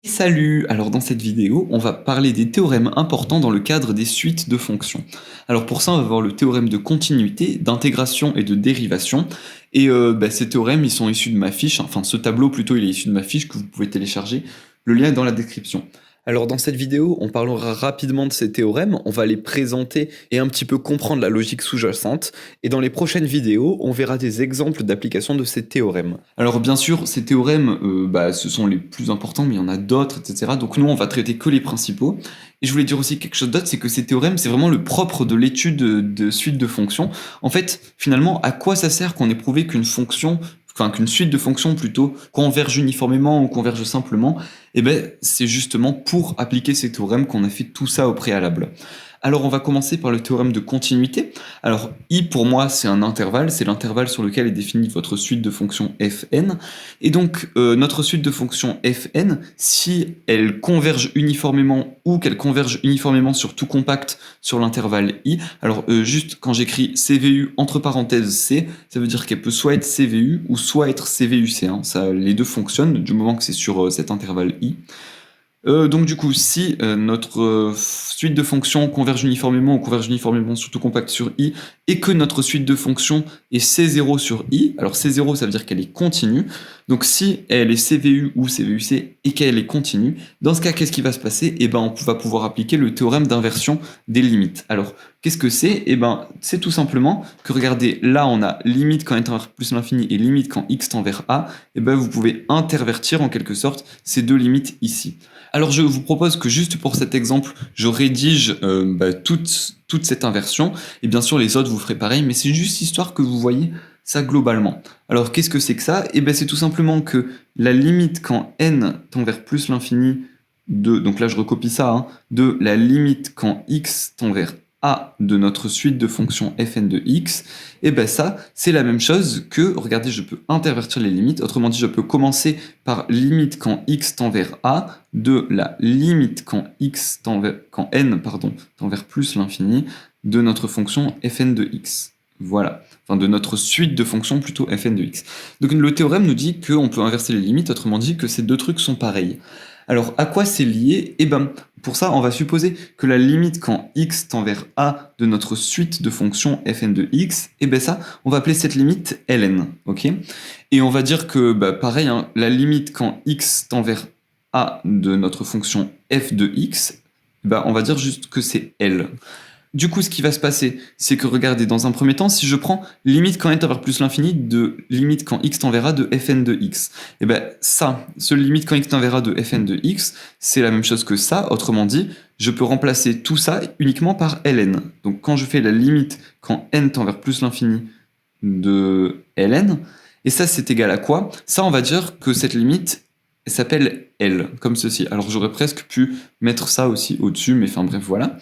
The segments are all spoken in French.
Salut! Alors dans cette vidéo, on va parler des théorèmes importants dans le cadre des suites de fonctions. Alors pour ça, on va voir le théorème de continuité, d'intégration et de dérivation. Et ces théorèmes, ils sont issus de ma fiche, enfin ce tableau plutôt, il est issu de ma fiche que vous pouvez télécharger. Le lien est dans la description. Alors dans cette vidéo, on parlera rapidement de ces théorèmes, on va les présenter et un petit peu comprendre la logique sous-jacente. Et dans les prochaines vidéos, on verra des exemples d'application de ces théorèmes. Alors bien sûr, ces théorèmes, ce sont les plus importants, mais il y en a d'autres, etc. Donc nous, on va traiter que les principaux. Et je voulais dire aussi quelque chose d'autre, c'est que ces théorèmes, c'est vraiment le propre de l'étude de suite de fonctions. En fait, finalement, à quoi ça sert qu'on ait prouvé qu'une fonction, enfin qu'une suite de fonctions plutôt, converge uniformément ou converge simplement? Eh ben, c'est justement pour appliquer ces théorèmes qu'on a fait tout ça au préalable. Alors on va commencer par le théorème de continuité. Alors I pour moi c'est un intervalle, c'est l'intervalle sur lequel est définie votre suite de fonctions fn. Et donc notre suite de fonctions fn, si elle converge uniformément ou qu'elle converge uniformément sur tout compact sur l'intervalle I, alors juste quand j'écris CVU entre parenthèses C, ça veut dire qu'elle peut soit être CVU ou soit être CVUC. Hein. Ça, les deux fonctionnent du moment que c'est sur cet intervalle I. Donc du coup, si notre suite de fonctions converge uniformément ou converge uniformément sur tout compact sur I, et que notre suite de fonctions est C0 sur I, alors C0 ça veut dire qu'elle est continue, donc si elle est CVU ou CVUC et qu'elle est continue, dans ce cas qu'est-ce qui va se passer? Eh ben on va pouvoir appliquer le théorème d'inversion des limites. Alors qu'est-ce que c'est? Eh ben c'est tout simplement que regardez, là on a limite quand n tend vers plus l'infini et limite quand x tend vers A, et ben vous pouvez intervertir en quelque sorte ces deux limites ici. Alors je vous propose que juste pour cet exemple, je rédige toute cette inversion, et bien sûr les autres vous ferez pareil, mais c'est juste histoire que vous voyez ça globalement. Alors qu'est-ce que c'est que ça? Eh bien c'est tout simplement que la limite quand n tend vers plus l'infini de, donc là je recopie ça, hein, de la limite quand x tend vers a de notre suite de fonctions fn de x, et bien ça, c'est la même chose que, regardez, je peux intervertir les limites, autrement dit, je peux commencer par limite quand x tend vers a de la limite quand n tend vers plus l'infini de notre fonction fn de x. Voilà, enfin de notre suite de fonctions plutôt fn de x. Donc le théorème nous dit qu'on peut inverser les limites, autrement dit que ces deux trucs sont pareils. Alors à quoi c'est lié? Eh ben, pour ça, on va supposer que la limite quand x tend vers a de notre suite de fonctions fn de x, et ben ça, on va appeler cette limite ln, ok? Et on va dire que, pareil, hein, la limite quand x tend vers a de notre fonction f de x, on va dire juste que c'est L. Du coup, ce qui va se passer, c'est que regardez, dans un premier temps, si je prends limite quand n tend vers plus l'infini de limite quand x tend vers a de fn de x, et ce limite quand x tend vers a de fn de x, c'est la même chose que ça, autrement dit, je peux remplacer tout ça uniquement par ln. Donc quand je fais la limite quand n tend vers plus l'infini de ln, et ça c'est égal à quoi? Ça, on va dire que cette limite s'appelle L, comme ceci. Alors j'aurais presque pu mettre ça aussi au-dessus, mais enfin bref, voilà.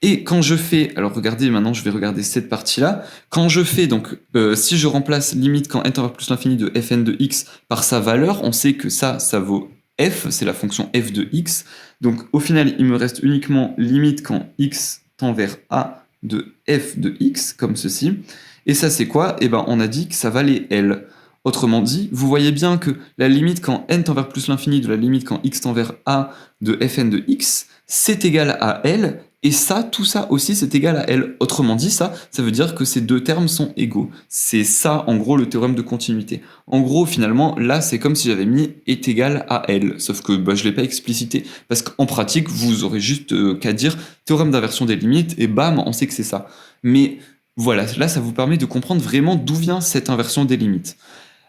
Et quand je fais, alors regardez, maintenant je vais regarder cette partie-là, quand je fais, donc si je remplace limite quand n tend vers plus l'infini de fn de x par sa valeur, on sait que ça vaut f, c'est la fonction f de x, donc au final il me reste uniquement limite quand x tend vers a de f de x, comme ceci, et ça c'est quoi? Eh ben on a dit que ça valait L. Autrement dit, vous voyez bien que la limite quand n tend vers plus l'infini de la limite quand x tend vers a de fn de x, c'est égal à L, et ça, tout ça aussi, c'est égal à L. Autrement dit, ça veut dire que ces deux termes sont égaux. C'est ça, en gros, le théorème de continuité. En gros, finalement, là, c'est comme si j'avais mis est égal à L, sauf que je ne l'ai pas explicité, parce qu'en pratique, vous aurez juste qu'à dire théorème d'inversion des limites, et bam, on sait que c'est ça. Mais voilà, là, ça vous permet de comprendre vraiment d'où vient cette inversion des limites.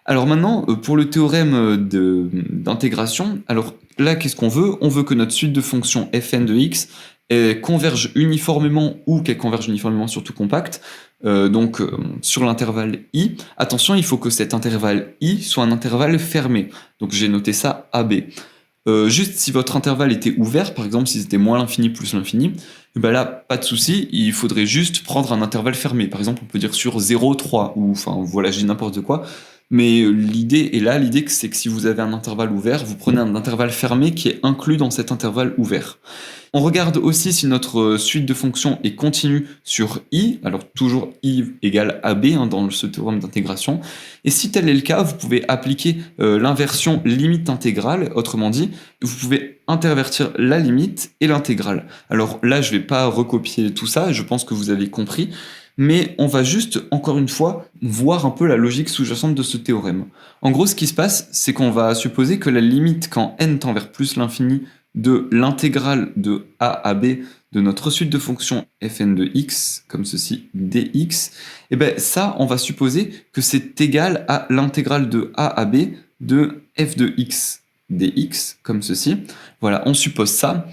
Alors maintenant, pour le théorème d'intégration, alors là, qu'est-ce qu'on veut? On veut que notre suite de fonctions fn de x converge uniformément ou qu'elle converge uniformément sur tout compact, sur l'intervalle i. Attention, il faut que cet intervalle i soit un intervalle fermé. Donc j'ai noté ça AB. Juste si votre intervalle était ouvert, par exemple si c'était moins l'infini plus l'infini, là, pas de souci, il faudrait juste prendre un intervalle fermé. Par exemple, on peut dire sur 0, 3, ou enfin voilà, je dis n'importe quoi. Mais l'idée est là, l'idée c'est que si vous avez un intervalle ouvert, vous prenez un intervalle fermé qui est inclus dans cet intervalle ouvert. On regarde aussi si notre suite de fonctions est continue sur i, alors toujours i égale ab dans ce théorème d'intégration, et si tel est le cas, vous pouvez appliquer l'inversion limite intégrale, autrement dit, vous pouvez intervertir la limite et l'intégrale. Alors là, je ne vais pas recopier tout ça, je pense que vous avez compris, mais on va juste, encore une fois, voir un peu la logique sous-jacente de ce théorème. En gros, ce qui se passe, c'est qu'on va supposer que la limite quand n tend vers plus l'infini de l'intégrale de a à b de notre suite de fonctions fn de x, comme ceci, dx, et bien ça, on va supposer que c'est égal à l'intégrale de a à b de f de x dx, comme ceci. Voilà, on suppose ça.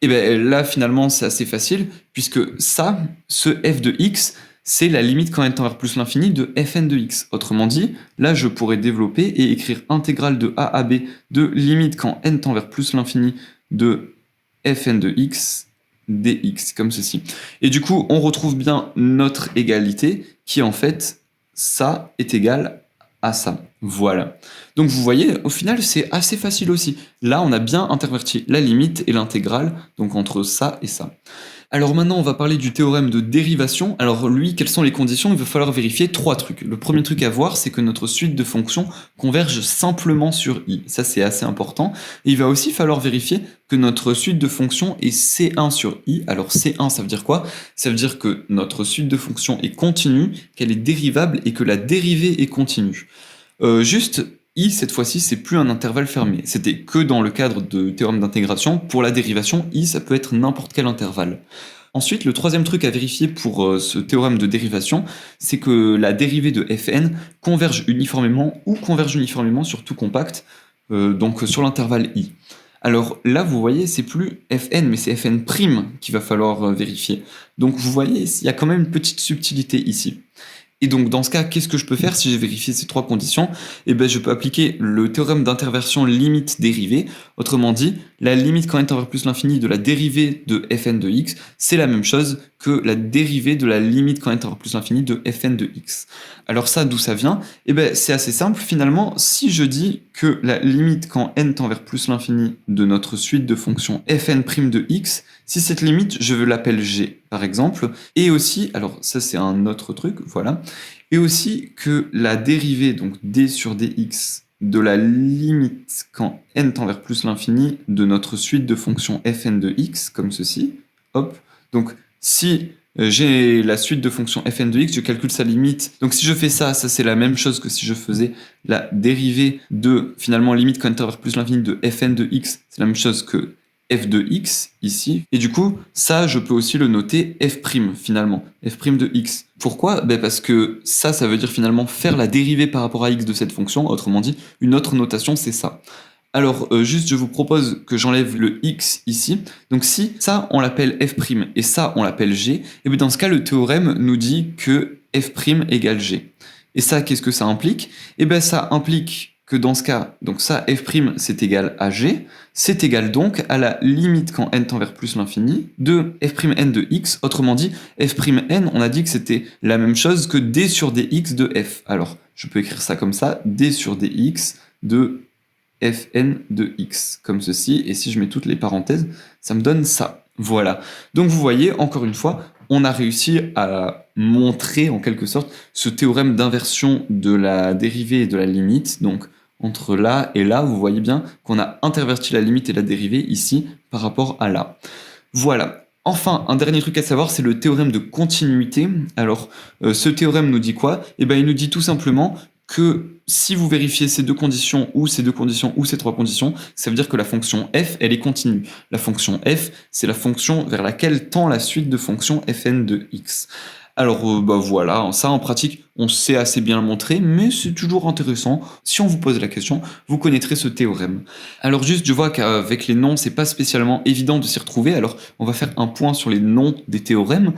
Et bien là, finalement, c'est assez facile, puisque ça, ce f de x, c'est la limite quand n tend vers plus l'infini de fn de x. Autrement dit, là, je pourrais développer et écrire intégrale de a à b de limite quand n tend vers plus l'infini de fn de x dx, comme ceci. Et du coup, on retrouve bien notre égalité, qui en fait, ça est égal à ça. Voilà. Donc vous voyez, au final, c'est assez facile aussi. Là, on a bien interverti la limite et l'intégrale, donc entre ça et ça. Alors maintenant, on va parler du théorème de dérivation. Alors lui, quelles sont les conditions? Il va falloir vérifier 3 trucs. Le premier truc à voir, c'est que notre suite de fonctions converge simplement sur i. Ça, c'est assez important. Et il va aussi falloir vérifier que notre suite de fonctions est C1 sur i. Alors C1, ça veut dire quoi? Ça veut dire que notre suite de fonctions est continue, qu'elle est dérivable et que la dérivée est continue. Juste, i, cette fois-ci, c'est plus un intervalle fermé. C'était que dans le cadre de théorème d'intégration. Pour la dérivation, i, ça peut être n'importe quel intervalle. Ensuite, le troisième truc à vérifier pour ce théorème de dérivation, c'est que la dérivée de fn converge uniformément ou converge uniformément sur tout compact, donc sur l'intervalle i. Alors là, vous voyez, c'est plus fn, mais c'est fn' qu'il va falloir vérifier. Donc vous voyez, il y a quand même une petite subtilité ici. Et donc dans ce cas, qu'est-ce que je peux faire si j'ai vérifié ces 3 conditions? Eh bien je peux appliquer le théorème d'interversion limite dérivée. Autrement dit, la limite quand n tend vers plus l'infini de la dérivée de fn de x, c'est la même chose que la dérivée de la limite quand n tend vers plus l'infini de fn de x. Alors ça, d'où ça vient? Eh bien c'est assez simple finalement. Si je dis que la limite quand n tend vers plus l'infini de notre suite de fonctions fn' de x, si cette limite, je veux l'appeler g, par exemple, et aussi, alors ça c'est un autre truc, voilà, et aussi que la dérivée, donc d sur dx, de la limite quand n tend vers plus l'infini de notre suite de fonctions fn de x, comme ceci, hop, donc si j'ai la suite de fonctions fn de x, je calcule sa limite, donc si je fais ça, ça c'est la même chose que si je faisais la dérivée de, finalement, limite quand n tend vers plus l'infini de fn de x, c'est la même chose que f de x ici, et du coup ça je peux aussi le noter f' finalement, f' de x. Pourquoi? Parce que ça veut dire finalement faire la dérivée par rapport à x de cette fonction, autrement dit une autre notation c'est ça. Alors juste je vous propose que j'enlève le x ici, donc si ça on l'appelle f' et ça on l'appelle g, et bien dans ce cas le théorème nous dit que f' égale g. Et ça qu'est-ce que ça implique? Et bien ça implique que dans ce cas, donc ça, f' c'est égal à g, c'est égal donc à la limite quand n tend vers plus l'infini de f'n de x, autrement dit, f'n, on a dit que c'était la même chose que d sur dx de f. Alors, je peux écrire ça comme ça, d sur dx de fn de x, comme ceci, et si je mets toutes les parenthèses, ça me donne ça. Voilà. Donc vous voyez, encore une fois, on a réussi à montrer en quelque sorte ce théorème d'inversion de la dérivée et de la limite, donc entre là et là, vous voyez bien qu'on a interverti la limite et la dérivée ici par rapport à là. Voilà. Enfin, un dernier truc à savoir, c'est le théorème de continuité. Alors, ce théorème nous dit quoi? Eh bien, il nous dit tout simplement que si vous vérifiez ces 2 conditions, ou ces 2 conditions, ou ces 3 conditions, ça veut dire que la fonction f, elle est continue. La fonction f, c'est la fonction vers laquelle tend la suite de fonctions fn de x. Alors voilà, ça en pratique, on sait assez bien le montrer, mais c'est toujours intéressant. Si on vous pose la question, vous connaîtrez ce théorème. Alors juste, je vois qu'avec les noms, c'est pas spécialement évident de s'y retrouver, alors on va faire un point sur les noms des théorèmes.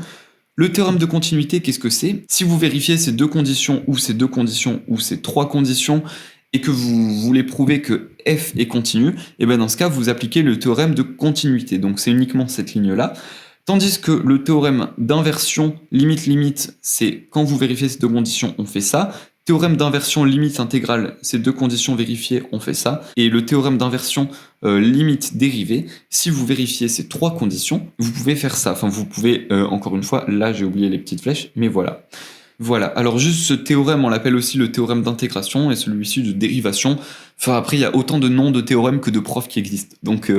Le théorème de continuité, qu'est-ce que c'est? Si vous vérifiez ces 2 conditions, ou ces 2 conditions, ou ces 3 conditions, et que vous voulez prouver que f est continu, et bien dans ce cas, vous appliquez le théorème de continuité. Donc c'est uniquement cette ligne-là. Tandis que le théorème d'inversion limite-limite, c'est quand vous vérifiez ces 2 conditions, on fait ça. Théorème d'inversion limite intégrale, c'est deux conditions vérifiées, on fait ça. Et le théorème d'inversion limite dérivée, si vous vérifiez ces trois conditions, vous pouvez faire ça. Enfin, vous pouvez, encore une fois, là j'ai oublié les petites flèches, mais voilà. Voilà, alors juste ce théorème, on l'appelle aussi le théorème d'intégration et celui-ci de dérivation. Enfin, après, il y a autant de noms de théorèmes que de profs qui existent. Donc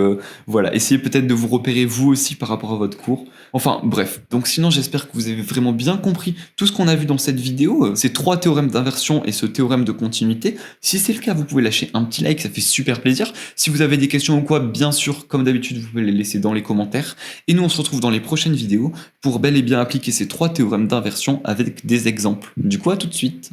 voilà, essayez peut-être de vous repérer vous aussi par rapport à votre cours. Enfin bref, donc sinon j'espère que vous avez vraiment bien compris tout ce qu'on a vu dans cette vidéo, ces trois théorèmes d'inversion et ce théorème de continuité. Si c'est le cas, vous pouvez lâcher un petit like, ça fait super plaisir. Si vous avez des questions ou quoi, bien sûr, comme d'habitude, vous pouvez les laisser dans les commentaires. Et nous, on se retrouve dans les prochaines vidéos pour bel et bien appliquer ces trois théorèmes d'inversion avec des exemples. Du coup, à tout de suite.